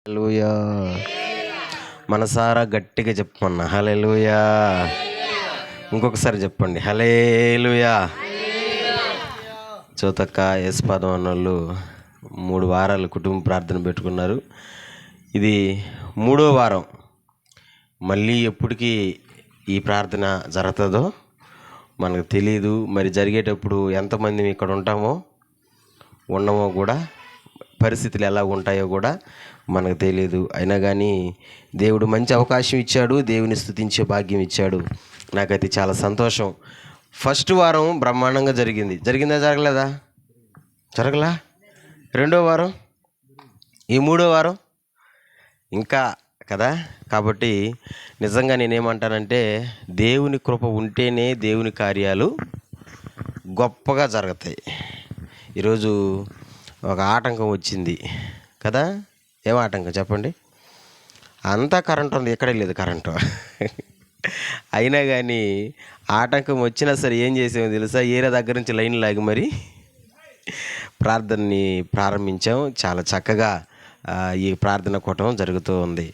హల్లెలూయా. మనసారా గట్టిగా చెప్పమన్నా హల్లెలూయా. ఇంకొకసారి చెప్పండి హల్లెలూయా. చోతక్క యేసుపాదం అన్నోళ్ళు 3 వారాలు కుటుంబ ప్రార్థన పెట్టుకున్నారు. ఇది 3వ వారం. మళ్ళీ ఎప్పటికీ ఈ ప్రార్థన జరుగుతుందో మనకు తెలియదు. మరి జరిగేటప్పుడు ఎంతమంది ఇక్కడ ఉంటామో ఉండమో కూడా, పరిస్థితులు ఎలా ఉంటాయో కూడా మనకు తెలియదు. అయినా కానీ దేవుడు మంచి అవకాశం ఇచ్చాడు, దేవుని స్తుతించే భాగ్యం ఇచ్చాడు. నాకైతే చాలా సంతోషం. ఫస్ట్ వారం బ్రహ్మాండంగా జరిగిందా జరగలేదా? జరగలా. 2వ వారం, ఈ 3వ వారం ఇంకా కదా. కాబట్టి నిజంగా నేనేమంటానంటే, దేవుని కృప ఉంటేనే దేవుని కార్యాలు గొప్పగా జరుగుతాయి. ఈరోజు ఒక ఆటంకం వచ్చింది కదా. ఏం ఆటంకం చెప్పండి? అంతా కరెంట్ ఉంది, ఎక్కడే లేదు కరెంటు. అయినా కానీ ఆటంకం వచ్చినా సరే ఏం చేసామో తెలుసా? ఏరియా దగ్గర నుంచి లైన్ లాగి మరి ప్రార్థనని ప్రారంభించాం. చాలా చక్కగా ఈ ప్రార్థన కూటం జరుగుతూ ఉంది.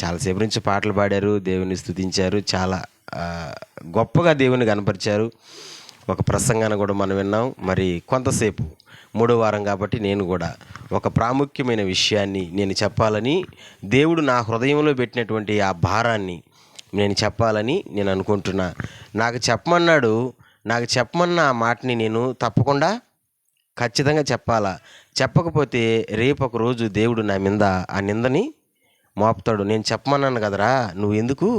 చాలాసేపు నుంచి పాటలు పాడారు, దేవుని స్తుతించారు, చాలా గొప్పగా దేవుని కనపరిచారు. ఒక ప్రసంగాన్ని కూడా మనం విన్నాం. మరి కొంతసేపు 3వ వారం కాబట్టి నేను కూడా ఒక ప్రాముఖ్యమైన విషయాన్ని నేను చెప్పాలని, దేవుడు నా హృదయంలో పెట్టినటువంటి ఆ భారాన్ని నేను చెప్పాలని నేను అనుకుంటున్నా. నాకు చెప్పమన్న ఆ మాటని నేను తప్పకుండా ఖచ్చితంగా చెప్పాలా. చెప్పకపోతే రేపు ఒక రోజు దేవుడు నా మీద ఆ నిందని మోపుతాడు. నేను చెప్పమన్నాను కదరా, నువ్వు ఎందుకు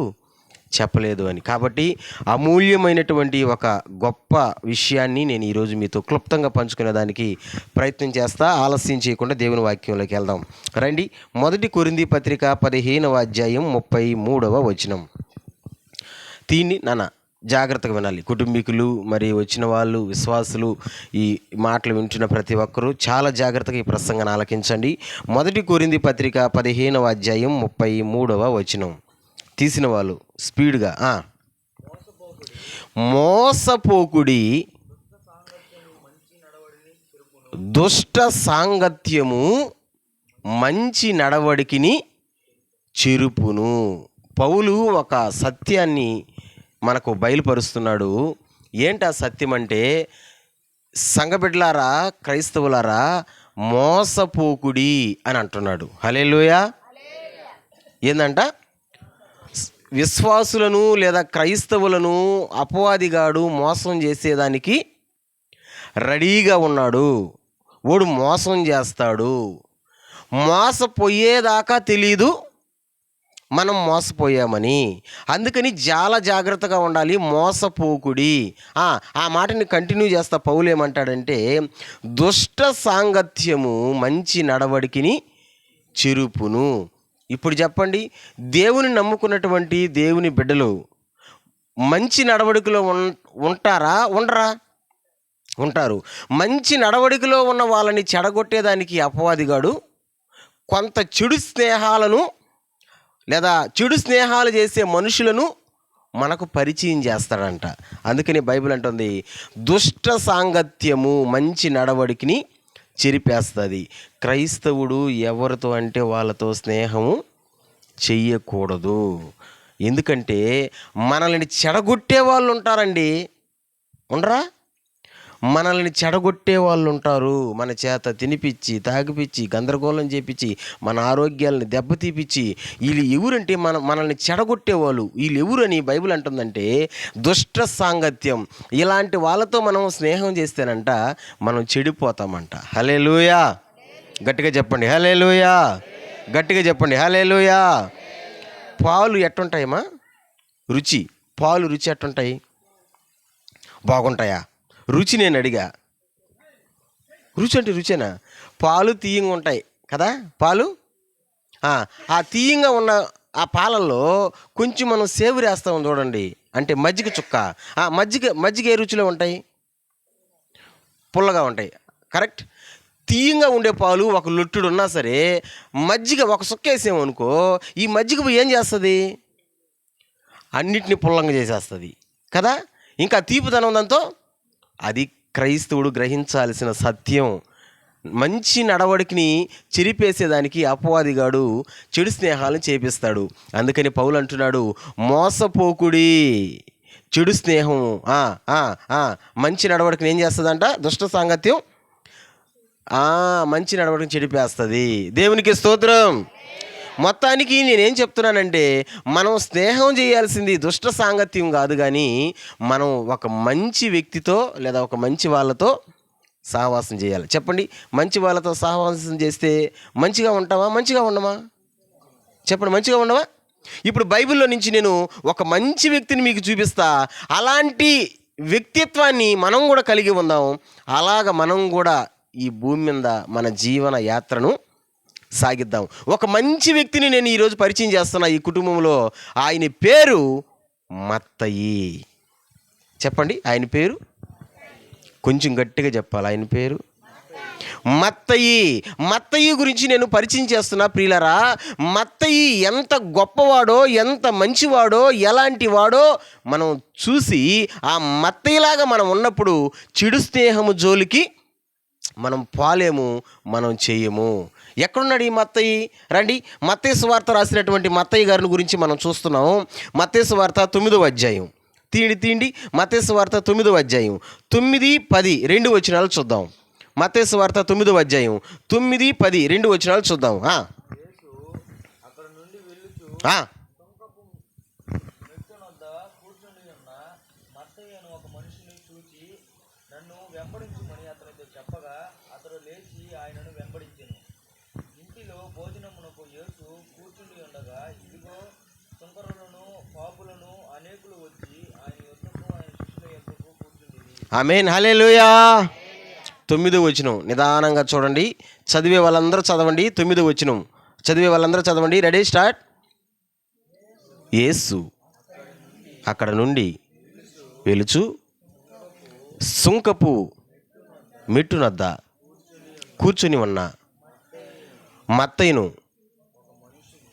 చెప్పలేదు అని. కాబట్టి అమూల్యమైనటువంటి ఒక గొప్ప విషయాన్ని నేను ఈరోజు మీతో క్లుప్తంగా పంచుకునేదానికి ప్రయత్నం చేస్తా. ఆలస్యం చేయకుండా దేవుని వాక్యంలోకి వెళ్దాం రండి. 1 కొరింథీ పత్రిక 15వ అధ్యాయం 33వ వచనం. దీన్ని నాన్న జాగ్రత్తగా వినాలి. కుటుంబీకులు, మరి వచ్చిన వాళ్ళు, విశ్వాసులు, ఈ మాటలు వింటున్న ప్రతి ఒక్కరూ చాలా జాగ్రత్తగా ఈ ప్రసంగాన్ని ఆలకించండి. 1 కొరింథీ పత్రిక 15వ అధ్యాయం 33వ వచనం. తీసిన వాళ్ళు స్పీడ్గా. మోసపోకుడి, దుష్ట సాంగత్యము మంచి నడవడికిని చెరుపును. పౌలు ఒక సత్యాన్ని మనకు బయలుపరుస్తున్నాడు. ఏంటి ఆ సత్యం అంటే, సంఘబిడ్డలారా, క్రైస్తవులారా, మోసపోకుడి అని అంటున్నాడు. హల్లెలూయా. ఏందంట? విశ్వాసులను లేదా క్రైస్తవులను అపవాదిగాడు మోసం చేసేదానికి రెడీగా ఉన్నాడు. వాడు మోసం చేస్తాడు. మోసపోయేదాకా తెలీదు మనం మోసపోయామని. అందుకని చాలా జాగ్రత్తగా ఉండాలి. మోసపోకుడి. ఆ మాటని కంటిన్యూ చేస్తా. పౌలు ఏమంటాడంటే, దుష్ట సాంగత్యము మంచి నడవడికిని చెరుపును. ఇప్పుడు చెప్పండి, దేవుని నమ్ముకున్నటువంటి దేవుని బిడ్డలు మంచి నడవడికలో ఉంటారా? ఉండరా? ఉంటారు. మంచి నడవడికలో ఉన్న వాళ్ళని చెడగొట్టేదానికి అపవాదిగాడు కొంత చెడు స్నేహాలను లేదా చెడు స్నేహాలు చేసే మనుషులను మనకు పరిచయం చేస్తాడంట. అందుకని బైబిల్ అంటుంది, దుష్ట సాంగత్యము మంచి నడవడికిని చెరిపేస్తుంది. క్రైస్తవుడు ఎవరితో అంటే వాళ్ళతో స్నేహము చెయ్యకూడదు. ఎందుకంటే మనల్ని చెడగొట్టే వాళ్ళు ఉంటారండి. ఉండరా? మనల్ని చెడగొట్టే వాళ్ళు ఉంటారు. మన చేత తినిపించి, తాగిపించి, గందరగోళం చేపించి, మన ఆరోగ్యాలను దెబ్బతీపించి, వీళ్ళు ఎవరంటే మనల్ని చెడగొట్టేవాళ్ళు. వీళ్ళు ఎవరని బైబిల్ అంటుందంటే, దుష్ట సాంగత్యం. ఇలాంటి వాళ్ళతో మనం స్నేహం చేస్తేనంట మనం చెడిపోతామంట. హల్లెలూయా. గట్టిగా చెప్పండి హల్లెలూయా. గట్టిగా చెప్పండి హల్లెలూయా. పాలు ఎట్టుంటాయమ్మా? పాలు రుచి ఎట్టుంటాయి? బాగుంటాయా? రుచి నేను అడిగా. రుచి అంటే రుచేనా? పాలు తీయంగా ఉంటాయి కదా. పాలు ఆ తీయంగా ఉన్న ఆ పాలల్లో కొంచెం మనం సేవరి వేస్తాం చూడండి, అంటే మజ్జిగ చుక్క. మజ్జిగ ఏ రుచిలో ఉంటాయి? పుల్లగా ఉంటాయి. కరెక్ట్. తీయంగా ఉండే పాలు ఒక లొట్టుడు ఉన్నా సరే, మజ్జిగ ఒక సుక్క వేసామనుకో, ఈ మజ్జిగ ఏం చేస్తుంది? అన్నిటినీ పుల్లంగా చేసేస్తుంది కదా. ఇంకా తీపిదనం దాంతో. అది క్రైస్తవుడు గ్రహించాల్సిన సత్యం. మంచి నడవడికిని చెరిపేసేదానికి అపవాదిగాడు చెడు స్నేహాలను చేపిస్తాడు. అందుకని పౌలు అంటున్నాడు, మోసపోకుడి. చెడు స్నేహం మంచి నడవడికని ఏం చేస్తుందంట? దుష్ట సాంగత్యం మంచి నడవడికని చెడిపేస్తుంది. దేవునికి స్తోత్రం. మొత్తానికి నేనేం చెప్తున్నానంటే, మనం స్నేహం చేయాల్సింది దుష్ట సాంగత్యం కాదు, కానీ మనం ఒక మంచి వ్యక్తితో లేదా ఒక మంచి వాళ్ళతో సహవాసం చేయాలి. చెప్పండి, మంచి వాళ్ళతో సహవాసం చేస్తే మంచిగా ఉంటామా, మంచిగా ఉండమా? చెప్పండి, మంచిగా ఉండవా? ఇప్పుడు బైబిల్లో నుంచి నేను ఒక మంచి వ్యక్తిని మీకు చూపిస్తా. అలాంటి వ్యక్తిత్వాన్ని మనం కూడా కలిగి ఉందాం. అలాగ మనం కూడా ఈ భూమి మీద మన జీవన యాత్రను సాగిద్దాం. ఒక మంచి వ్యక్తిని నేను ఈరోజు పరిచయం చేస్తున్నా ఈ కుటుంబంలో. ఆయన పేరు మత్తయి. చెప్పండి, ఆయన పేరు కొంచెం గట్టిగా చెప్పాలి. ఆయన పేరు మత్తయి. మత్తయి గురించి నేను పరిచయం చేస్తున్నా ప్రియులరా. మత్తయి ఎంత గొప్పవాడో, ఎంత మంచివాడో, ఎలాంటి వాడో మనం చూసి ఆ మత్తయిలాగా మనం ఉన్నప్పుడు చెడు స్నేహము జోలికి మనం పాలేము, మనం చేయము. ఎక్కడున్నాడు ఈ మత్తయి? రండి, మత్తయి సువార్త రాసినటువంటి మత్తయి గారిని గురించి మనం చూస్తున్నాం. మత్తయి సువార్త 9వ అధ్యాయం. తీండి మత్తయి సువార్త 9వ అధ్యాయం 9, 10 2 వచనాలు చూద్దాం. మత్తయి సువార్త 9వ అధ్యాయం 9, 10 2 వచనాలు చూద్దాం. ఆమేన్, హల్లెలూయా. 9వ వచనం నిదానంగా చూడండి. చదివే వాళ్ళందరూ చదవండి. 9వ వచనం చదివే వాళ్ళందరూ చదవండి. Ready, start. యేసు అక్కడ నుండి వెలుచు సుంకపు మెట్టునద్ద కూర్చుని ఉన్న మత్తయిను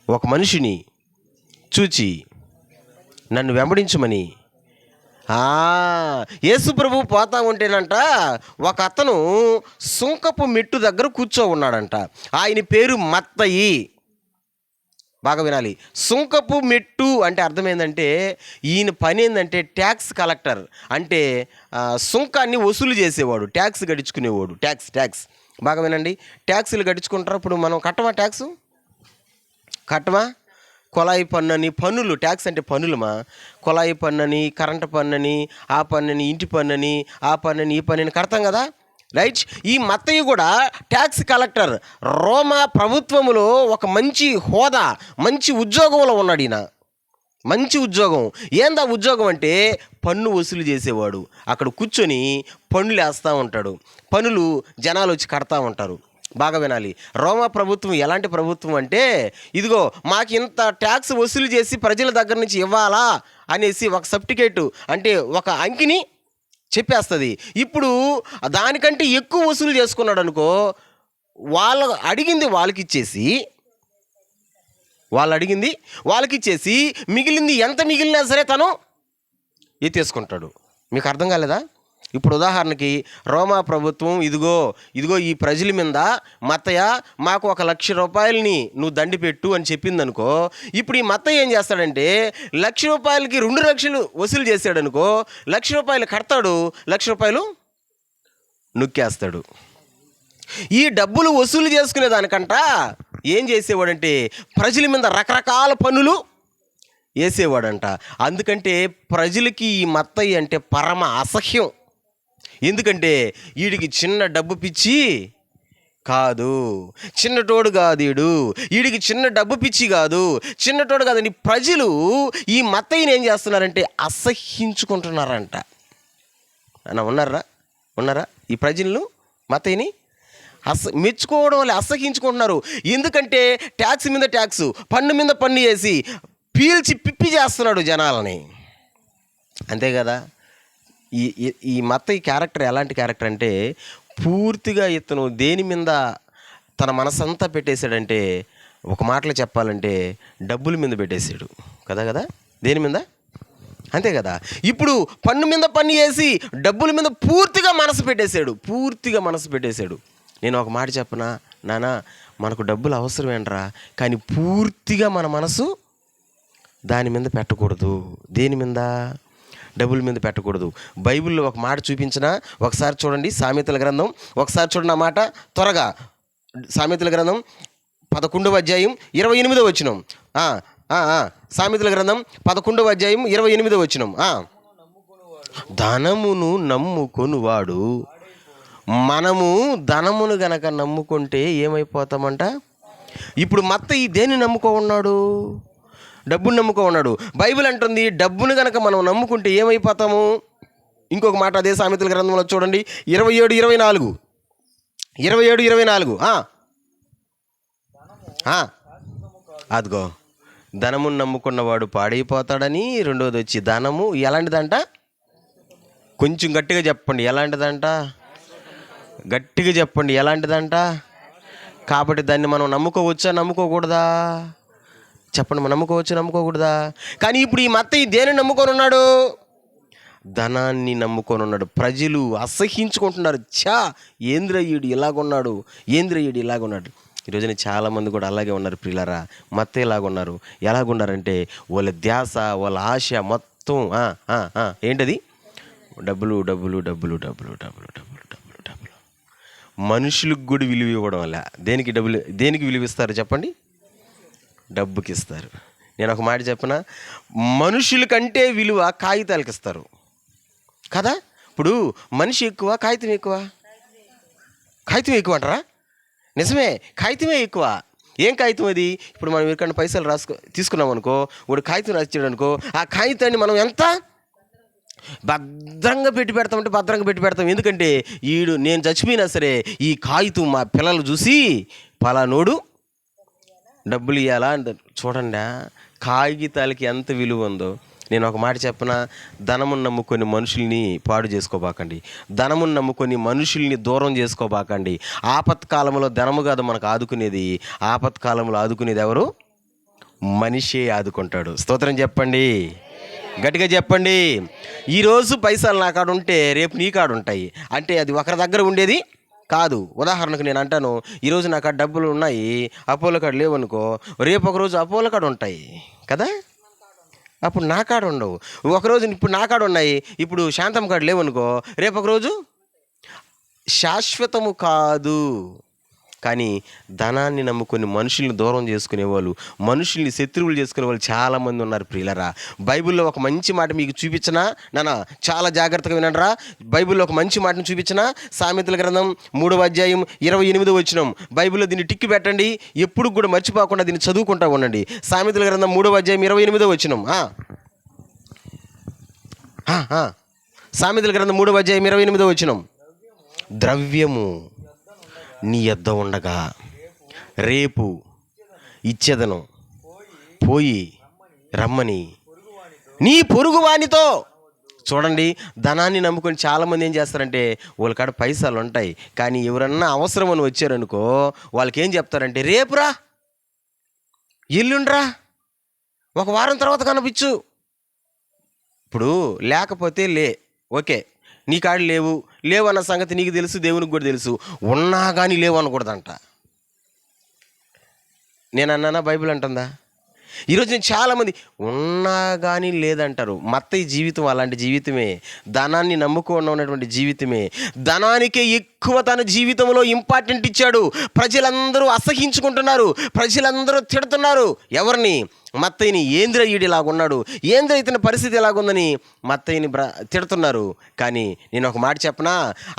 ఒక మనిషిని చూచి నన్ను వెంబడించమని. యేసు ప్రభు పోతా ఉంటేనంట ఒక అతను సుంకపు మెట్టు దగ్గర కూర్చో ఉన్నాడంట. ఆయన పేరు మత్తయి. బాగా వినాలి. సుంకపు మెట్టు అంటే అర్థం ఏంటంటే, ఈయన పని ఏంటంటే ట్యాక్స్ కలెక్టర్. అంటే సుంకాన్ని వసూలు చేసేవాడు, ట్యాక్స్ గడించుకునేవాడు. ట్యాక్స్ బాగా వినండి. ట్యాక్సులు గడించుకుంటారు. ఇప్పుడు మనం కట్టమా కొలాయి పన్ను పన్నులు. ట్యాక్స్ అంటే పన్నులమా. కొలాయి పన్నుని, కరెంటు పన్నుని, ఆ పన్నుని, ఇంటి పన్నుని, ఆ పన్నుని, ఈ పన్నుని కడతాం కదా, రైట్. ఈ మత్తయి కూడా ట్యాక్స్ కలెక్టర్. రోమా ప్రభుత్వములో ఒక మంచి హోదా, మంచి ఉద్యోగంలో ఉన్నాడు ఈయన. మంచి ఉద్యోగం. ఏందా ఉద్యోగం అంటే పన్ను వసూలు చేసేవాడు. అక్కడ కూర్చొని పన్నులు వేస్తూ ఉంటాడు. పన్నులు జనాలు వచ్చి కడతా ఉంటారు. బాగా వినాలి. రోమా ప్రభుత్వం ఎలాంటి ప్రభుత్వం అంటే, ఇదిగో మాకు ఇంత ట్యాక్స్ వసూలు చేసి ప్రజల దగ్గర నుంచి ఇవ్వాలా అనేసి ఒక సర్టిఫికేట్ అంటే ఒక అంకిని చెప్పేస్తుంది. ఇప్పుడు దానికంటే ఎక్కువ వసూలు చేసుకున్నాడు అనుకో, వాళ్ళు అడిగింది వాళ్ళకిచ్చేసి మిగిలింది ఎంత మిగిలినా సరే తను ఎత్తేసుకుంటాడు. మీకు అర్థం కాలేదా? ఇప్పుడు ఉదాహరణకి రోమా ప్రభుత్వం ఇదిగో ఈ ప్రజల మీద మత్తయ్య మాకు 1,00,000 రూపాయలని నువ్వు దండి పెట్టు అని చెప్పిందనుకో, ఇప్పుడు ఈ మత్తయ్య ఏం చేస్తాడంటే 1,00,000 రూపాయలకి 2 లక్షలు వసూలు చేశాడు అనుకో, 1,00,000 రూపాయలు కడతాడు, 1,00,000 రూపాయలు నొక్కేస్తాడు. ఈ డబ్బులు వసూలు చేసుకునే దానికంట ఏం చేసేవాడంటే ప్రజల మీద రకరకాల పన్నులు వేసేవాడంట. అందుకంటే ప్రజలకి ఈ మత్తయ్య అంటే పరమ అసహ్యం. ఎందుకంటే వీడికి చిన్న డబ్బు పిచ్చి కాదు, చిన్నటోడు కాదు, వీడికి చిన్న డబ్బు పిచ్చి కాదు, చిన్నటోడు కాదండి. ప్రజలు ఈ మత్తయ్యని ఏం చేస్తున్నారంటే అసహ్యించుకుంటున్నారంట. ఉన్నారా ఈ ప్రజలను? మత్తయ్యని మెచ్చుకోవడం వల్ల అసహ్యించుకుంటున్నారు. ఎందుకంటే ట్యాక్స్ మీద ట్యాక్స్, పన్ను మీద పన్ను వేసి పీల్చి పిప్పి చేస్తున్నాడు జనాలని. అంతే కదా. ఈ మత్తయి క్యారెక్టర్ ఎలాంటి క్యారెక్టర్ అంటే, పూర్తిగా ఇతను దేని మీద తన మనసంతా పెట్టేశాడంటే, ఒక మాటలో చెప్పాలంటే డబ్బుల మీద పెట్టేశాడు కదా. దేని మీద? అంతే కదా. ఇప్పుడు పన్ను మీద పన్ను వేసి డబ్బుల మీద పూర్తిగా మనసు పెట్టేశాడు. నేను ఒక మాట చెప్పనా నానా, మనకు డబ్బులు అవసరమేంట్రా, కానీ పూర్తిగా మన మనసు దాని మీద పెట్టకూడదు. దేని మీద? డబ్బుల మీద పెట్టకూడదు. బైబిల్లో ఒక మాట చూపించినా, ఒకసారి చూడండి సామెతల గ్రంథం, ఒకసారి చూడండి ఆ మాట త్వరగా. సామెతల గ్రంథం 11వ అధ్యాయం 28వ వచనం. సామెతల గ్రంథం 11వ అధ్యాయం 28వ వచనం. ధనమును నమ్ముకొనువాడు, మనము ధనమును గనక నమ్ముకుంటే ఏమైపోతామంట? ఇప్పుడు మత్తయి దేన్ని నమ్ముకో ఉన్నాడు? డబ్బును నమ్ముకో ఉన్నాడు. బైబిల్ అంటుంది డబ్బును గనక మనం నమ్ముకుంటే ఏమైపోతాము? ఇంకొక మాట అదే సామెతల గ్రంథంలో చూడండి 27-24. అదిగో, ధనమును నమ్ముకున్నవాడు పాడైపోతాడని. రెండోది వచ్చి ధనము ఎలాంటిదంట? కొంచెం గట్టిగా చెప్పండి, ఎలాంటిదంట? గట్టిగా చెప్పండి, ఎలాంటిదంట? కాబట్టి దాన్ని మనం నమ్ముకోవచ్చా, నమ్ముకోకూడదా? చెప్పండి, మనం నమ్ముకోవచ్చా, నమ్ముకోకూడదా? కానీ ఇప్పుడు ఈ మత్తయి దేన్ని నమ్ముకొని ఉన్నాడు? ధనాన్ని నమ్ముకొని ఉన్నాడు. ప్రజలు అసహ్యించుకుంటున్నారు. ఏంద్రయ్యుడు ఇలాగున్నాడు, ఏంద్రయ్యుడు ఇలాగున్నాడు. ఈరోజున చాలామంది కూడా అలాగే ఉన్నారు ప్రియులారా. మత్తయి ఇలాగున్నారు. ఎలాగున్నారంటే వాళ్ళ ధ్యాస, వాళ్ళ ఆశ మొత్తం ఏంటది? డబ్బులు డబ్బులు డబ్బులు డబ్బులు డబ్బులు డబ్బులు డబ్బులు డబ్బులు. మనుషులకు కూడా విలువ ఇవ్వడం వల్ల దేనికి విలువ ఇస్తారు చెప్పండి? డబ్బుకి ఇస్తారు. నేను ఒక మాట చెప్పనా, మనుషుల కంటే విలువ కాగితాలకు ఇస్తారు కదా. ఇప్పుడు మనిషి ఎక్కువ, కాగితం ఎక్కువ? కాగితం ఎక్కువ అంటారా? నిజమే, కాగితమే ఎక్కువ. ఏం కాగితం అది? ఇప్పుడు మనం ఎక్కడైనా పైసలు తీసుకున్నాం అనుకో, వాడు కాగితం రాసిచ్చాడు అనుకో, ఆ కాగితాన్ని మనం ఎంత భద్రంగా పెట్టి పెడతామంటే భద్రంగా పెట్టి పెడతాం. ఎందుకంటే నేను చచ్చిపోయినా సరే ఈ కాగితం మా పిల్లలు చూసి పలానోడు డబ్బులు ఇవ్వాలా అని. చూడండి కాగితాలకి ఎంత విలువ ఉందో. నేను ఒక మాట చెప్పనా, ధనమును నమ్ముకొని మనుషుల్ని పాడు చేసుకోబాకండి. ధనమును నమ్ముకొని మనుషుల్ని దూరం చేసుకోబాకండి. ఆపత్కాలంలో ధనము కాదు మనకు ఆదుకునేది. ఆపత్కాలంలో ఆదుకునేది ఎవరు? మనిషే ఆదుకుంటాడు. స్తోత్రం చెప్పండి, గట్టిగా చెప్పండి. ఈరోజు పైసలు నా కాడ ఉంటే రేపు నీ కాడ ఉంటాయి అంటే అది ఒకరి దగ్గర ఉండేది కాదు. ఉదాహరణకు నేను అంటాను, ఈరోజు నా కాడ డబ్బులు ఉన్నాయి, అపోలో కాడ లేవనుకో, రేపు ఒకరోజు అపోలో కాడ ఉంటాయి కదా, అప్పుడు నా కాడ ఉండవు. ఒకరోజు ఇప్పుడు నా కాడ ఉన్నాయి, ఇప్పుడు శాంతం కాడ లేవనుకో, రేపు ఒకరోజు శాశ్వతము కాదు. కానీ ధనాన్ని నమ్ముకొని మనుషుల్ని దూరం చేసుకునేవాళ్ళు, మనుషుల్ని శత్రువులు చేసుకునే వాళ్ళు చాలామంది ఉన్నారు ప్రియులరా. బైబిల్లో ఒక మంచి మాట మీకు చూపించినా నాన్న, చాలా జాగ్రత్తగా వినండిరా. బైబిల్లో ఒక మంచి మాటను చూపించినా, సామెతల గ్రంథం 3వ అధ్యాయం 28వ వచనం. బైబిల్లో దీన్ని టిక్కి పెట్టండి, ఎప్పుడు కూడా మర్చిపోకుండా దీన్ని చదువుకుంటా ఉండండి. సామెతల గ్రంథం 3వ అధ్యాయం 28వ వచనం. సామెతల గ్రంథం 3వ అధ్యాయం 28వ వచనం. ద్రవ్యము నీ యొద్ద ఉండగా రేపు ఇచ్చేదను, పోయి రమ్మని నీ పొరుగువానితో. చూడండి, ధనాన్ని నమ్ముకొని చాలామంది ఏం చేస్తారంటే వాళ్ళ కాడ పైసలు ఉంటాయి, కానీ ఎవరన్నా అవసరం అని వచ్చారనుకో వాళ్ళకి ఏం చెప్తారంటే, రేపురా, ఎల్లుండ్రా, ఒక వారం తర్వాత కనిపించు. ఇప్పుడు లేకపోతే ఓకే, నీ కాడ లేవు అన్న సంగతి నీకు తెలుసు, దేవునికి కూడా తెలుసు. ఉన్నా కానీ లేవు అనకూడదంట. నేను అన్నానా? బైబిల్ అంటుందా? ఈరోజు నేను చాలామంది ఉన్నా కానీ లేదంటారు. మత్తయి జీవితం అలాంటి జీవితమే. ధనాన్ని నమ్ముకొని ఉన్నటువంటి జీవితమే. ధనానికే ఎక్కువ తన జీవితంలో ఇంపార్టెంట్ ఇచ్చాడు. ప్రజలందరూ అసహించుకుంటున్నారు, ప్రజలందరూ తిడుతున్నారు. ఎవరిని? మత్తయిని. ఈడు ఇలాగున్నాడు, ఇతని పరిస్థితి ఎలాగుందని మత్తయిని తిడుతున్నారు. కానీ నేను ఒక మాట చెప్పనా,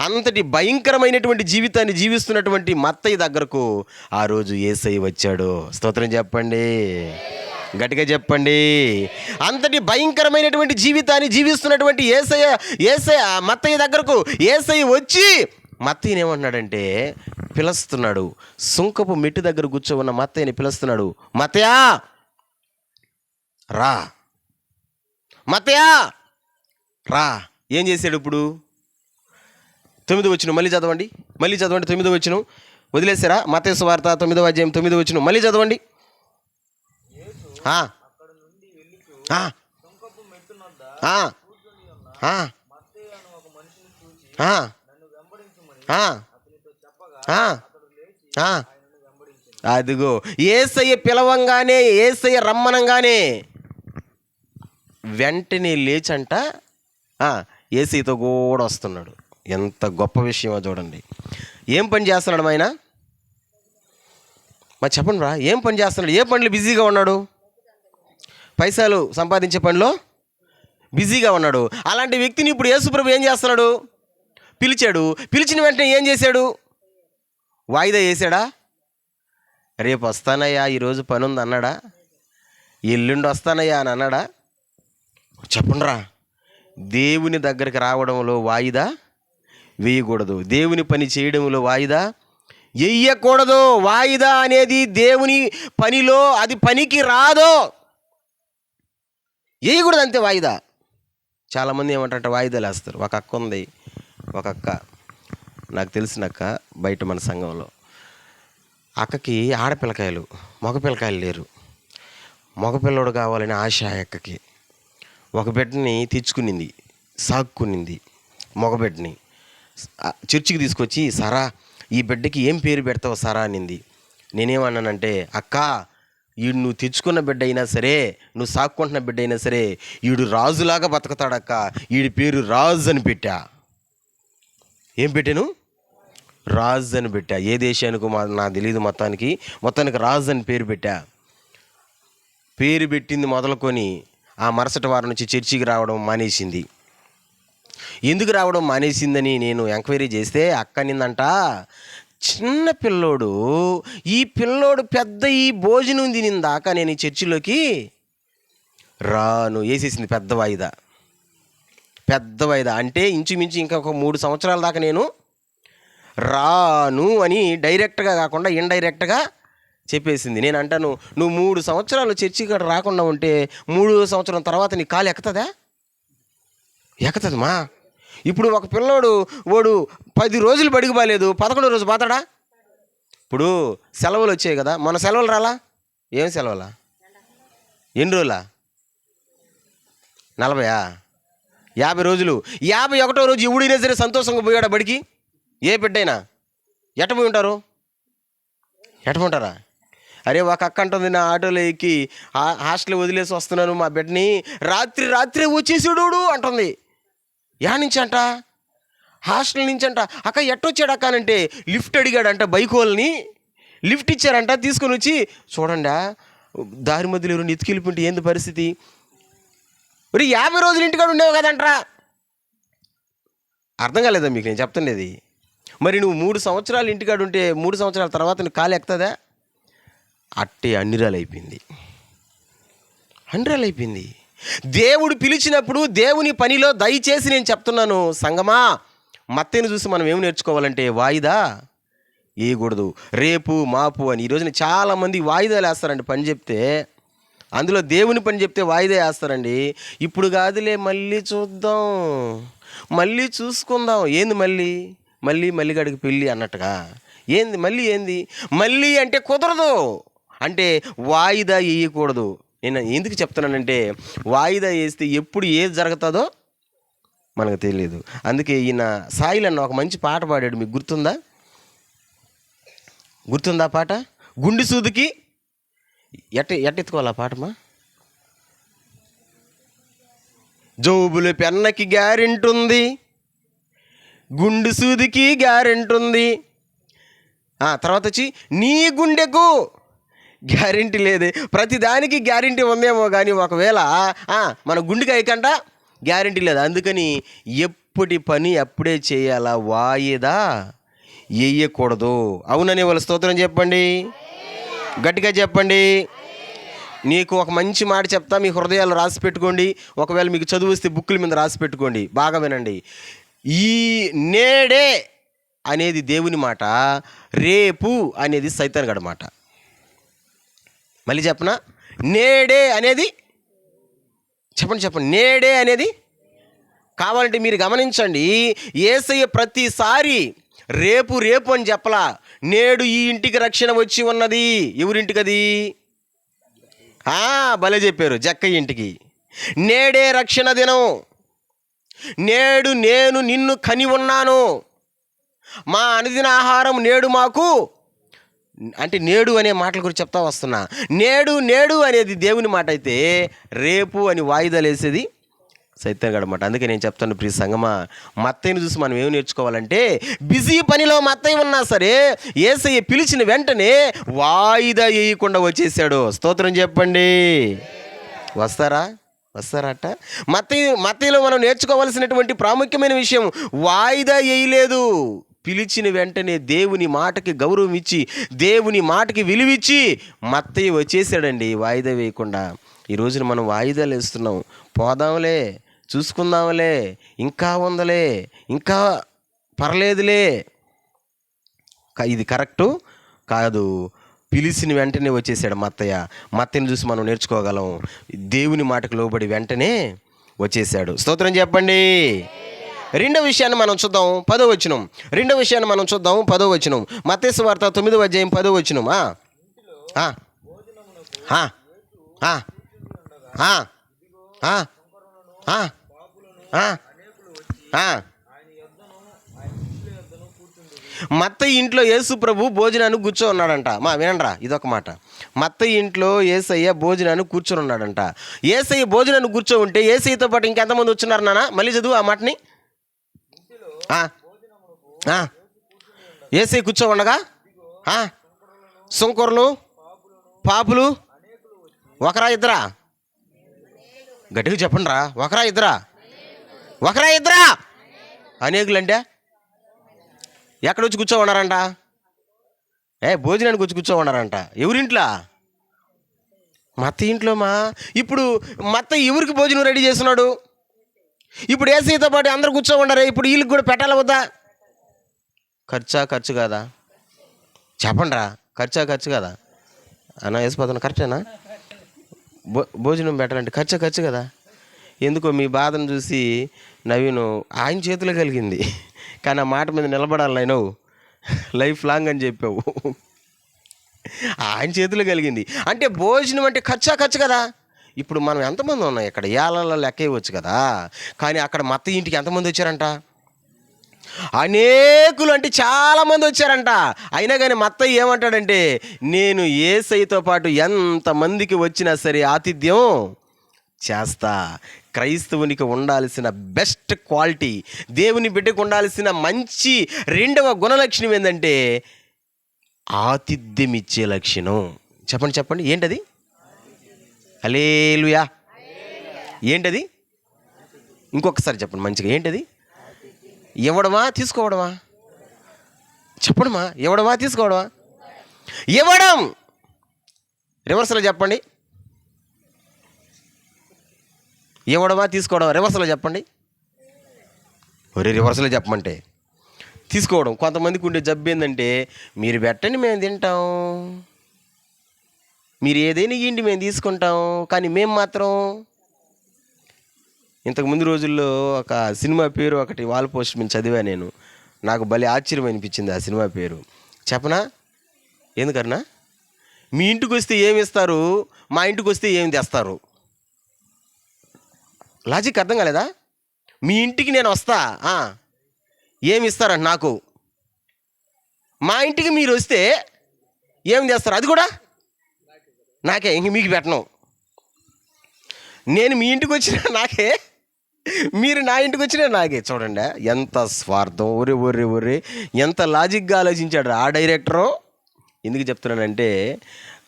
అంతటి భయంకరమైనటువంటి జీవితాన్ని జీవిస్తున్నటువంటి మత్తయి దగ్గరకు ఆ రోజు యేసయ్య వచ్చాడు. స్తోత్రం చెప్పండి, గట్టిగా చెప్పండి. అంతటి భయంకరమైనటువంటి జీవితాన్ని జీవిస్తున్నటువంటి యేసయ్య మత్తయి దగ్గరకు యేసయ్య వచ్చి మత్తయిని ఏమంటున్నాడంటే పిలుస్తున్నాడు. సుంకపు మెట్టు దగ్గర కూర్చోన్న మత్తయిని పిలుస్తున్నాడు. మత్తయా రా, మత్తయా రా. ఏం చేశాడు ఇప్పుడు? 9వ వచనం మళ్ళీ చదవండి. 9వ వచనం వదిలేసారా? మత్తయి సువార్త 9వ అధ్యాయం 9వ వచనం మళ్ళీ చదవండి. ఆ, ఆ, అదిగో యేసయ్య పిలవంగానే, యేసయ్య రమ్మనంగానే వెంటనే లేచంట యేసయ్యతో కూడా వస్తున్నాడు. ఎంత గొప్ప విషయమో చూడండి. ఏం పని చేస్తున్నాడు ఆయన? మరి చెప్పండి రా, ఏం పని చేస్తున్నాడు? ఏ పనులు బిజీగా ఉన్నాడు? పైసలు సంపాదించే పనిలో బిజీగా ఉన్నాడు. అలాంటి వ్యక్తిని ఇప్పుడు యేసుప్రభు ఏం చేస్తున్నాడు? పిలిచాడు. పిలిచిన వెంటనే ఏం చేశాడు? వాయిదా వేసాడా? రేపు వస్తానయ్యా, ఈరోజు పని ఉంది అన్నాడా? ఎల్లుండి వస్తానయ్యా అని అన్నాడా? చెప్పండిరా, దేవుని దగ్గరికి రావడంలో వాయిదా వేయకూడదు. దేవుని పని చేయడంలో వాయిదా వేయకూడదు. వాయిదా అనేది దేవుని పనిలో అది పనికి రాదు, వేయకూడదు అంతే వాయిదా. చాలామంది ఏమంటారంటే వాయిదాలు వేస్తారు. ఒక అక్క ఉంది, ఒక అక్క నాకు తెలిసిన అక్క బయట మన సంఘంలో. అక్కకి ఆడపిల్లకాయలు, మగపిల్లకాయలు లేరు. మగపిల్లడు కావాలని ఆశ అక్కకి. ఒక బిడ్డని తెచ్చుకునింది, సాక్కునింది. మగబిడ్డని చర్చికి తీసుకొచ్చి, సారా ఈ బిడ్డకి ఏం పేరు పెడతావు సారా అనింది. నేనేమన్నానంటే, అక్క ఈడు నువ్వు తెచ్చుకున్న బిడ్డ అయినా సరే, నువ్వు సాక్కుంటున్న బిడ్డ అయినా సరే, ఈడు రాజులాగా బతుకుతాడక్క, ఈడి పేరు రాజు అని పెట్టా. ఏం పెట్టాను? రాజు అని పెట్టా. ఏ దేశానికి నాకు తెలియదు, మొత్తానికి రాజు అని పేరు పెట్టా. పేరు పెట్టింది మొదలుకొని ఆ మరుసటి వారం నుంచి చర్చికి రావడం మానేసింది. ఎందుకు రావడం మానేసిందని నేను ఎంక్వైరీ చేస్తే అక్క నిందంట, చిన్న పిల్లోడు, ఈ పిల్లోడు పెద్ద ఈ భోజనం తినిందాక నేను ఈ చర్చిలోకి రాను వేసేసింది. పెద్ద వాయిదా అంటే ఇంచుమించు ఇంకా ఒక 3 సంవత్సరాల దాకా నేను రాను అని డైరెక్ట్గా కాకుండా ఇండైరెక్ట్గా చెప్పేసింది. నేను అంటాను, నువ్వు 3 సంవత్సరాలు చర్చికి రాకుండా ఉంటే 3వ సంవత్సరం తర్వాత నీ కాలు ఎక్కుతుందా? ఎక్కుతుందమ్మా. ఇప్పుడు ఒక పిల్లోడు వాడు 10 రోజులు బడికి బాలేదు, 11వ రోజు పోతాడా? ఇప్పుడు సెలవులు వచ్చాయి కదా, మన సెలవులు రాలా? ఏం సెలవులా? ఎన్ని రోజులా? 40 50 రోజులు. 51వ రోజు ఎవడైనా సరే సంతోషంగా పోయాడా బడికి? ఏ బిడ్డైనా ఎట్ట పోయి ఉంటారు? ఎట్టమంటారా? అరే ఒక అక్క అంటుంది, నా ఆటోలో ఎక్కి హాస్టల్ వదిలేసి వస్తున్నాను, మా బిడ్డని రాత్రి వచ్చేసాడు అంటుంది. యా నుంచి అంట? హాస్టల్ నుంచి అంట. అక్క ఎట్టొచ్చాడు అక్క అంటే లిఫ్ట్ అడిగాడంట, బైక్ వాళ్ళని లిఫ్ట్ ఇచ్చారంట, తీసుకొని వచ్చి చూడండి దారి మధ్యలో ఎవరు ఎత్తుకెళ్ళిపోయింటే ఏంది పరిస్థితి? మరి 50 రోజులు ఇంటికాడ ఉండేవు కదంట్రా. అర్థం కాలేదా మీకు నేను చెప్తుండేది? మరి నువ్వు 3 సంవత్సరాలు ఇంటికాడ ఉంటే 3 సంవత్సరాల తర్వాత నువ్వు కాలు ఎక్కుతుందా? అట్టే అన్నిరాలైపోయింది. దేవుడు పిలిచినప్పుడు దేవుని పనిలో దయచేసి నేను చెప్తున్నాను సంగమా, మత్తేను చూసి మనం ఏమి నేర్చుకోవాలంటే వాయిదా వేయకూడదు. రేపు మాపు అని ఈరోజున చాలామంది వాయిదాలు వేస్తారండి. పని చెప్తే, అందులో దేవుని పని చెప్తే వాయిదా వేస్తారండి. ఇప్పుడు కాదులే, మళ్ళీ చూద్దాం, మళ్ళీ చూసుకుందాం. ఏంది మళ్ళీ గడికి పెళ్ళి అన్నట్టుగా? ఏంది మళ్ళీ అంటే కుదరదు. అంటే వాయిదా వేయకూడదు. నేను ఎందుకు చెప్తున్నానంటే, వాయిదా వేస్తే ఎప్పుడు ఏది జరుగుతుందో మనకు తెలియదు. అందుకే ఈయన సాయిల్ అన్న ఒక మంచి పాట పాడాడు, మీకు గుర్తుందా పాట? గుండె సూదికి ఎట్టెత్తుకోవాలి ఆ పాటమా? జోబులు పెన్నకి గ్యారెంటీ ఉంది, గుండె సూదికి గ్యారెంటీ ఉంది. తర్వాత వచ్చి నీ గుండెకు గ్యారెంటీ లేదే. ప్రతిదానికి గ్యారెంటీ ఉందేమో కానీ ఒకవేళ మన గుండెకాయకంట గ్యారెంటీ లేదు. అందుకని ఎప్పటి పని అప్పుడే చేయాలా, వాయిదా వేయకూడదు. అవునని వాళ్ళ స్తోత్రం చెప్పండి, గట్టిగా చెప్పండి. నీకు ఒక మంచి మాట చెప్తా, మీ హృదయాలు రాసి పెట్టుకోండి. ఒకవేళ మీకు చదువు వస్తే బుక్కుల మీద రాసి పెట్టుకోండి. బాగా వినండి. ఈ నేడే అనేది దేవుని మాట, రేపు అనేది సైతాన్ గడి మాట. మళ్ళీ చెప్పనా? నేడే అనేది చెప్పండి. నేడే అనేది కావాలంటే మీరు గమనించండి. యేసయ్య ప్రతిసారి రేపు అని చెప్పలా. నేడు ఈ ఇంటికి రక్షణ వచ్చి ఉన్నది. ఎవరింటికి అది? భలే చెప్పారు, జక్కయ్య ఇంటికి. నేడే రక్షణ దినం. నేడు నేను నిన్ను కని ఉన్నాను. మా అనుదిన ఆహారం నేడు మాకు, అంటే నేడు అనే మాటల గురించి చెప్తా వస్తున్నా. నేడు నేడు అనేది దేవుని మాట అయితే, రేపు అని వాయిదాలు వేసేది సైతాన్ గడమాట. అందుకే నేను చెప్తాను ప్రియ సంగమా, మత్తయ్యను చూసి మనం ఏమి నేర్చుకోవాలంటే, బిజీ పనిలో మత్తయ్య ఉన్నా సరే యేసయ్య పిలిచిన వెంటనే వాయిదా వేయకుండా వచ్చేసాడు. స్తోత్రం చెప్పండి. వస్తారట. మత్తయ్యలో మనం నేర్చుకోవాల్సినటువంటి ప్రాముఖ్యమైన విషయం, వాయిదా వేయలేదు. పిలిచిన వెంటనే దేవుని మాటకి గౌరవం ఇచ్చి, దేవుని మాటకి విలువిచ్చి మత్తయ్య వచ్చేసాడండి, వాయిదా వేయకుండా. ఈ రోజున మనం వాయిదాలు వేస్తున్నాం. పోదాంలే, చూసుకుందాంలే, ఇంకా ఉందలే, ఇంకా పర్లేదులే. ఇది కరెక్టు కాదు. పిలిచిన వెంటనే వచ్చేసాడు మత్తయ్య. మత్తయ్యని చూసి మనం నేర్చుకోగలం. దేవుని మాటకు లోబడి వెంటనే వచ్చేసాడు. స్తోత్రం చెప్పండి. రెండవ విషయాన్ని మనం చూద్దాం, 10వ వచనం. రెండవ విషయాన్ని మనం చూద్దాం, 10వ వచనం. మత్తయి సువార్త 9వ అధ్యాయం 10వ వచనం. మత్తయి ఇంట్లో యేసు ప్రభు భోజనానికి కూర్చో ఉన్నాడంట. వినండ్రా, ఇదొక మాట. మత్తయి ఇంట్లో యేసయ్య భోజనానికి కూర్చొని ఉన్నాడంట. యేసయ్య భోజనానికి కూర్చో ఉంటే యేసయ్యతో పాటు ఇంకెంతమంది వచ్చున్నారు నాన్న? మళ్ళీ చదువు ఆ మాటని. యేసయ్య కూర్చో ఉండగా సుంకరులు, పాపులు, ఒకరా ఇద్దరా? గట్టిగా చెప్పండి రా. ఒకరా ఇద్దరా? అనేకులంటే ఎక్కడ వచ్చి కూర్చో ఉన్నారంట? భోజనానికి వచ్చి కూర్చో ఉన్నారంట. ఎవరింట్లో? మత్తయి ఇంట్లో. ఇప్పుడు మత్తయి ఎవరికి భోజనం రెడీ చేస్తున్నాడు? ఇప్పుడు యేసయ్యతో పాటు అందరు కూర్చో ఉన్నారే, ఇప్పుడు వీళ్ళకి కూడా పెట్టాలి వద్దా? ఖర్చు కాదా? చెప్పండి రా. ఖర్చు కదా అన్న? వేసిపోతున్నా, కరెక్టేనా? భోజనం పెట్టాలంటే ఖర్చు కదా. ఎందుకో మీ బాధను చూసి నవీను ఆయన చేతిలో కలిగింది, కానీ ఆ మాట మీద నిలబడాలి. నేను లైఫ్ లాంగ్ అని చెప్పావు. ఆయన చేతిలో కలిగింది అంటే భోజనం అంటే ఖర్చు కదా. ఇప్పుడు మనం ఎంతమంది ఉన్నాం ఇక్కడ? ఏళ్ళలో లెక్క ఇవ్వచ్చు కదా. కానీ అక్కడ మత్తయి ఇంటికి ఎంతమంది వచ్చారంట? అనేకులు, అంటే చాలామంది వచ్చారంట. అయినా కానీ మత్తయి ఏమంటాడంటే, నేను యేసయ్యతో పాటు ఎంతమందికి వచ్చినా సరే ఆతిథ్యం చేస్తా. క్రైస్తవునికి ఉండాల్సిన బెస్ట్ క్వాలిటీ, దేవుని బిడ్డకు ఉండాల్సిన మంచి రెండవ గుణలక్షణం ఏంటంటే ఆతిథ్యం ఇచ్చే లక్షణం. చెప్పండి. ఏంటది? హల్లెలూయా. ఏంటది? ఇంకొకసారి చెప్పండి మంచిగా. ఏంటది? ఇవ్వడమా తీసుకోవడమా? చెప్పడమా? ఇవ్వడమా తీసుకోవడమా? ఇవ్వడం. రివర్స్లో చెప్పండి. ఇవ్వడమా తీసుకోవడం? రివర్స్లో చెప్పండి. రివర్స్లో చెప్పమంటే తీసుకోవడం. కొంతమందికి ఉండే జబ్బు ఏంటంటే, మీరు పెట్టండి మేము తింటాం, మీరు ఏదైనా ఇవ్వండి మేము తీసుకుంటాం, కానీ మేము మాత్రం. ఇంతకుముందు రోజుల్లో ఒక సినిమా పేరు ఒకటి వాల్ పోస్ట్ మీద చదివా నేను. నాకు భలే ఆశ్చర్యం అనిపించింది ఆ సినిమా పేరు. చెప్పనా? ఎందుకన్నా? మీ ఇంటికి వస్తే ఏమి ఇస్తారు, మా ఇంటికి వస్తే ఏమి తెస్తారు? లాజిక్ అర్థం కాలేదా? మీ ఇంటికి నేను వస్తా, ఏమి ఇస్తారంట నాకు. మా ఇంటికి మీరు వస్తే ఏం చేస్తారు? అది కూడా నాకే, ఇంక మీకు పెట్టను. నేను మీ ఇంటికి వచ్చినా నాకే, మీరు నా ఇంటికి వచ్చినా నాకే. చూడండి ఎంత స్వార్థం. ఒరే ఎంత లాజిక్గా ఆలోచించాడు ఆ డైరెక్టరు. ఎందుకు చెప్తున్నానంటే,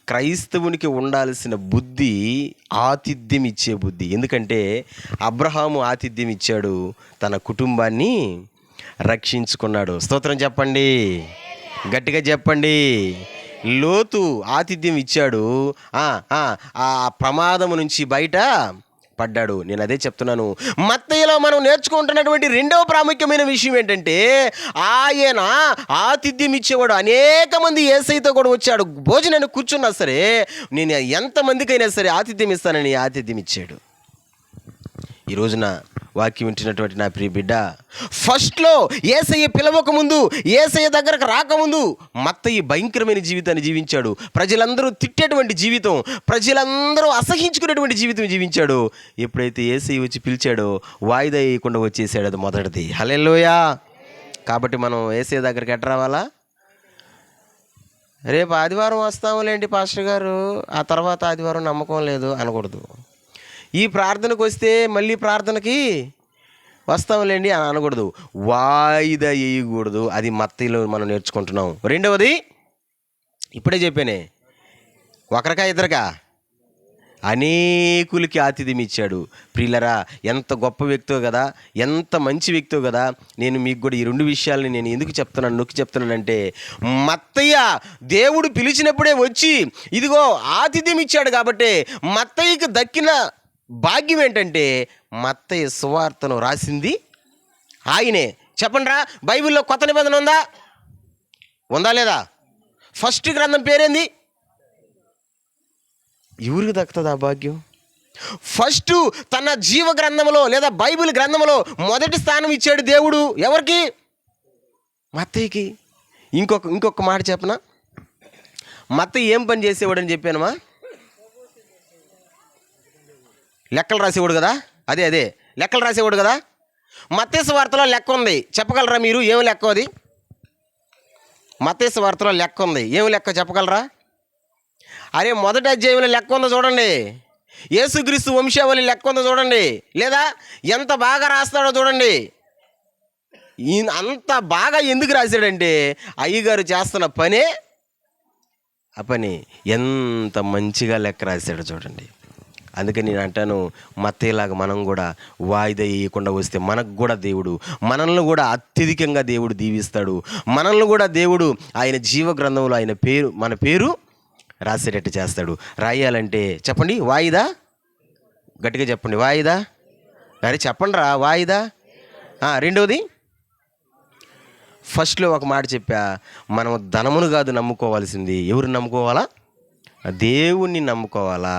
క్రైస్తవునికి ఉండాల్సిన బుద్ధి ఆతిథ్యం ఇచ్చే బుద్ధి. ఎందుకంటే అబ్రహాము ఆతిథ్యం ఇచ్చాడు, తన కుటుంబాన్ని రక్షించుకున్నాడు. స్తోత్రం చెప్పండి, గట్టిగా చెప్పండి. లోతు ఆతిథ్యం ఇచ్చాడు, ఆ ప్రమాదము నుంచి బయట పడ్డాడు. నేను అదే చెప్తున్నాను. మత్తయిలో మనం నేర్చుకుంటున్నటువంటి రెండవ ప్రాముఖ్యమైన విషయం ఏంటంటే, ఆయన ఆతిథ్యం ఇచ్చేవాడు. అనేక మంది యేసయ్యతో కూడా వచ్చాడు, భోజనాన్ని కూర్చున్నా సరే నేను ఎంతమందికైనా సరే ఆతిథ్యం ఇస్తానని ఆతిథ్యం ఇచ్చాడు. ఈ రోజున వాక్యం వింటున్నటువంటి నా ప్రియ బిడ్డ, ఫస్ట్లో యేసయ్య పిలవకముందు, యేసయ్య దగ్గరకు రాకముందు మత్తయి భయంకరమైన జీవితాన్ని జీవించాడు. ప్రజలందరూ తిట్టేటువంటి జీవితం, ప్రజలందరూ అసహించుకునేటువంటి జీవితం జీవించాడు. ఎప్పుడైతే యేసయ్య వచ్చి పిలిచాడో వాయిదా వేయకుండా వచ్చేసాడు. అది మొదటిది. హల్లెలూయా. కాబట్టి మనం ఏసే దగ్గరికి ఎట్ట రావాలా? రేపు ఆదివారం వస్తాములేండి పాస్టర్ గారు, ఆ తర్వాత ఆదివారం నమ్మకం లేదు అనకూడదు. ఈ ప్రార్థనకు వస్తే మళ్ళీ ప్రార్థనకి వస్తాములేండి అని అనకూడదు. వాయిదా వేయకూడదు. అది మత్తయిలో మనం నేర్చుకుంటున్నాం. రెండవది ఇప్పుడే చెప్పానే, ఒకరికా ఇద్దరికా? అనేకులకి ఆతిథ్యం ఇచ్చాడు. ప్రియులరా, ఎంత గొప్ప వ్యక్తో కదా, ఎంత మంచి వ్యక్తో కదా. నేను మీకు కూడా ఈ రెండు విషయాలని నేను ఎందుకు నొక్కి చెప్తున్నానంటే, మత్తయ్య దేవుడు పిలిచినప్పుడే వచ్చి ఇదిగో ఆతిథ్యం ఇచ్చాడు. కాబట్టి మత్తయ్యకి దక్కిన భాగ్యం ఏంటంటే, మత్తయ్య సువార్తను రాసింది ఆయనే. చెప్పండి రా, బైబిల్లో కొత్త నిబంధన ఉందా లేదా? ఫస్ట్ గ్రంథం పేరేంది? ఎవరికి దక్కుతుంది ఆ భాగ్యం? ఫస్ట్ తన జీవ గ్రంథంలో లేదా బైబిల్ గ్రంథంలో మొదటి స్థానం ఇచ్చాడు దేవుడు. ఎవరికి? మత్తయ్యకి. ఇంకొక మాట చెప్పనా? మత్తయ్య ఏం పని చేసేవాడని చెప్పానమ్మా? లెక్కలు రాసేవాడు కదా. అదే లెక్కలు రాసేవాడు కదా. మత్తయి సువార్తలో లెక్క ఉంది, చెప్పగలరా మీరు? ఏం లెక్క అది? మత్తయి సువార్తలో లెక్క ఉంది, ఏం లెక్క చెప్పగలరా? అరే, మొదటి అధ్యాయంలో లెక్క ఉందో చూడండి. యేసుక్రీస్తు వంశావళి లెక్క ఉందో చూడండి. లేదా ఎంత బాగా రాస్తాడో చూడండి. అంత బాగా ఎందుకు రాశాడంటే, అయ్యగారు చేస్తున్న పనే ఆ పని ఎంత మంచిగా లెక్క రాశాడో చూడండి. అందుకని నేను అంటాను, మత్తయిలాగా మనం కూడా వాయిదా వేయకుండా వస్తే మనకు కూడా దేవుడు మనల్ని కూడా అత్యధికంగా దేవుడు దీవిస్తాడు. మనల్ని కూడా దేవుడు ఆయన జీవ గ్రంథంలో ఆయన పేరు, మన పేరు రాసేటట్టు చేస్తాడు. రాయాలంటే చెప్పండి, వాయిదా. గట్టిగా చెప్పండి, వాయిదా. అరే చెప్పండి రా, వాయిదా. రెండవది, ఫస్ట్లో ఒక మాట చెప్పా, మనం ధనమును కాదు నమ్ముకోవాల్సింది. ఎవరు నమ్ముకోవాలా? దేవుణ్ణి నమ్ముకోవాలా.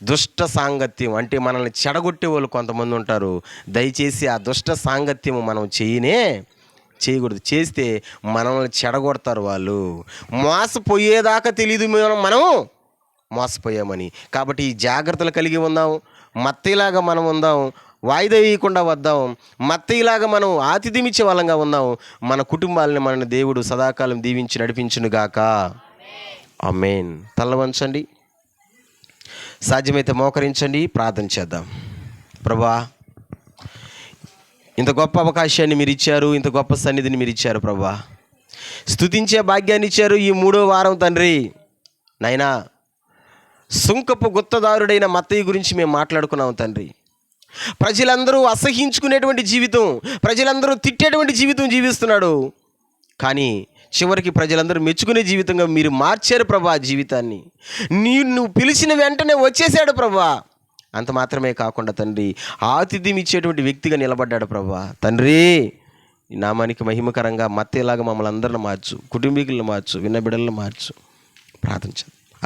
దుష్ట సాంగత్యం అంటే మనల్ని చెడగొట్టే వాళ్ళు కొంతమంది ఉంటారు. దయచేసి ఆ దుష్ట సాంగత్యం మనం చేయకూడదు. చేస్తే మనల్ని చెడగొడతారు వాళ్ళు. మోసపోయేదాకా తెలియదు మనం మోసపోయామని. కాబట్టి ఈ జాగ్రత్తలు కలిగి ఉందాం. మత్తయిలాగా మనం ఉందాం, వాయిదా వేయకుండా వద్దాం. మత్తయిలాగా మనం ఆతిథ్యం ఇచ్చే వాళ్ళంగా ఉందాం. మన కుటుంబాలని మన దేవుడు సదాకాలం దీవించి నడిపించునుగాక. ఆమేన్. తల వంచండి, సాధ్యమైతే మోకరించండి, ప్రార్థన చేద్దాం. ప్రభువా, ఇంత గొప్ప అవకాశాన్ని మీరు ఇచ్చారు, ఇంత గొప్ప సన్నిధిని మీరు ఇచ్చారు ప్రభువా. స్తుతించే భాగ్యాన్ని ఇచ్చారు ఈ 3వ వారం తండ్రి. నాయనా, సుంకపు గుత్తదారుడైన మత్తయి గురించి మేము మాట్లాడుకున్నాం తండ్రి. ప్రజలందరూ అసహించుకునేటువంటి జీవితం, ప్రజలందరూ తిట్టేటువంటి జీవితం జీవిస్తున్నాడు. కానీ చివరికి ప్రజలందరూ మెచ్చుకునే జీవితంగా మీరు మార్చారు ప్రభా. జీవితాన్ని నువ్వు పిలిచిన వెంటనే వచ్చేసాడు ప్రభా. అంత మాత్రమే కాకుండా తండ్రి, ఆతిథ్యం ఇచ్చేటువంటి వ్యక్తిగా నిలబడ్డాడు ప్రభా. తండ్రి, ఈ నామానికి మహిమకరంగా మత్తయిలాగా మమ్మల్ని అందరిని మార్చు, కుటుంబీకులను మార్చు, విన్న బిడ్డలను మార్చు. ప్రార్థించండి.